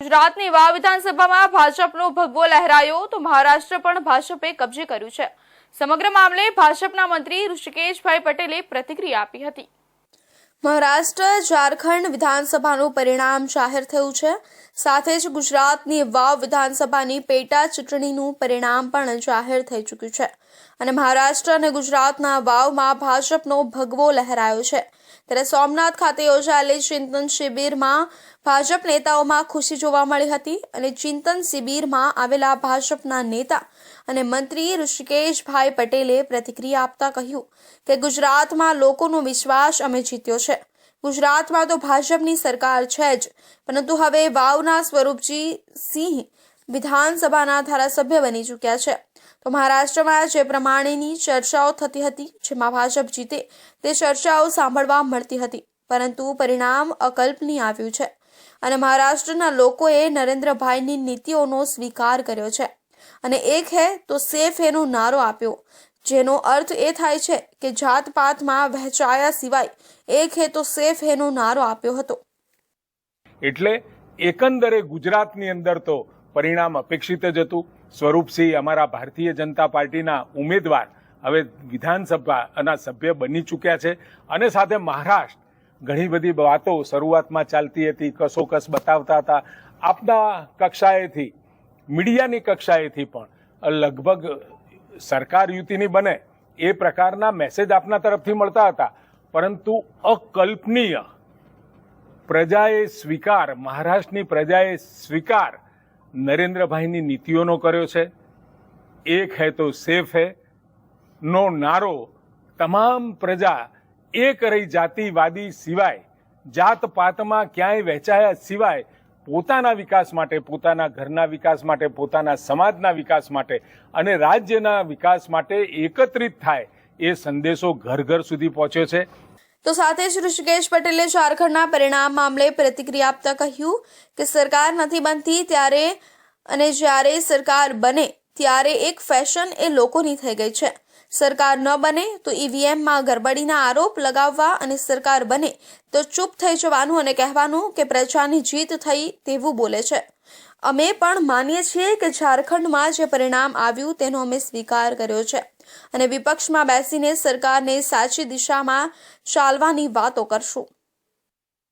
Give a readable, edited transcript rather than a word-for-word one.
ગુજરાતની વાવ વિધાનસભામાં ભાજપનો ભગવો લહેરાયો તો મહારાષ્ટ્ર પણ ભાજપે કબજે કર્યું છે। સમગ્ર મામલે ભાજપના મંત્રી ઋષિકેશભાઈ પટેલે પ્રતિક્રિયા આપી હતી। મહારાષ્ટ્ર ઝારખંડ વિધાનસભાનું પરિણામ જાહેર થયું છે। સાથે જ ગુજરાતની વાવ વિધાનસભાની પેટા ચૂંટણીનું પરિણામ પણ જાહેર થઈ ચૂક્યું છે અને મહારાષ્ટ્ર અને ગુજરાતના વાવમાં ભાજપનો ભગવો લહેરાયો છે। ત્યારે સોમનાથ ખાતે યોજાયેલી ચિંતન શિબિરમાં ભાજપ નેતાઓમાં ખુશી જોવા મળી હતી અને ચિંતન શિબિરમાં આવેલા ભાજપના નેતા અને મંત્રી ઋષિકેશભાઈ પટેલે પ્રતિક્રિયા આપતા કહ્યું કે ગુજરાતમાં લોકોનો વિશ્વાસ અમે જીત્યો છે। ગુજરાતમાં તો ભાજપની સરકાર છે જ, પરંતુ હવે વાવના સ્વરૂપજી સિંહ વિધાનસભાના ધારાસભ્ય બની ચૂક્યા છે। તો મહારાષ્ટ્રમાં જે પ્રમાણેની ચર્ચાઓ થતી હતી, જેમાં ભાજપ જીતે તે ચર્ચાઓ સાંભળવા મળતી હતી, પરંતુ પરિણામ અકલ્પનીય આવ્યું છે અને મહારાષ્ટ્રના લોકોએ નરેન્દ્રભાઈની નીતિઓનો સ્વીકાર કર્યો છે અને એક હે તો સેફ હેનો નારો આપ્યો, જેનો અર્થ એ થાય છે કે જાતપાતમાં વહેંચાયા સિવાય એક હે તો સેફ હેનો નારો આપ્યો હતો। એટલે એકંદરે ગુજરાતની અંદર તો પરિણામ અપેક્ષિત જ હતું। સ્વરૂપસિંહ અમારા ભારતીય જનતા પાર્ટીના ઉમેદવાર હવે વિધાનસભાના સભ્ય બની ચૂક્યા છે અને સાથે મહારાષ્ટ્ર ઘણી બધી વાતો શરૂઆતમાં ચાલતી હતી, કસોકસ બતાવતા હતા, આપના કક્ષાએથી મીડિયાની કક્ષાએથી પણ લગભગ સરકાર યુતિની બને એ પ્રકારના મેસેજ આપના તરફથી મળતા હતા, પરંતુ અકલ્પનીય પ્રજાએ સ્વીકાર, મહારાષ્ટ્રની પ્રજાએ સ્વીકાર નરેન્દ્રભાઈની નીતિઓનો કર્યો છે। એક હૈ તો સેફ હૈ નો નારો તમામ પ્રજા એક રહી જાતિવાદી સિવાય, જાત પાતમાં ક્યાંય વહેંચાયા સિવાય પોતાના વિકાસ માટે, પોતાના ઘરના વિકાસ માટે, પોતાના સમાજના વિકાસ માટે અને રાજ્યના વિકાસ માટે એકત્રિત થાય એ સંદેશો ઘર ઘર સુધી પહોંચ્યો છે। તો સાથે જ ઋષિકેશ પટેલે ઝારખંડના પરિણામ મામલે પ્રતિક્રિયા આપતા કહ્યું કે સરકાર નથી બનતી ત્યારે અને જ્યારે સરકાર બને ત્યારે એક ફેશન એ લોકોની થઈ ગઈ છે। સરકાર ન બને તો ઈવીએમમાં ગરબડીના આરોપ લગાવવા અને સરકાર બને તો ચૂપ થઈ જવાનું અને કહેવાનું કે પ્રજાની જીત થઈ તેવું બોલે છે। અમે પણ માનીએ છીએ કે ઝારખંડમાં જે પરિણામ આવ્યું તેનો અમે સ્વીકાર કર્યો છે અને વિપક્ષમાં બેસીને સરકારને સાચી દિશામાં ચાલવાની વાતો કરશું।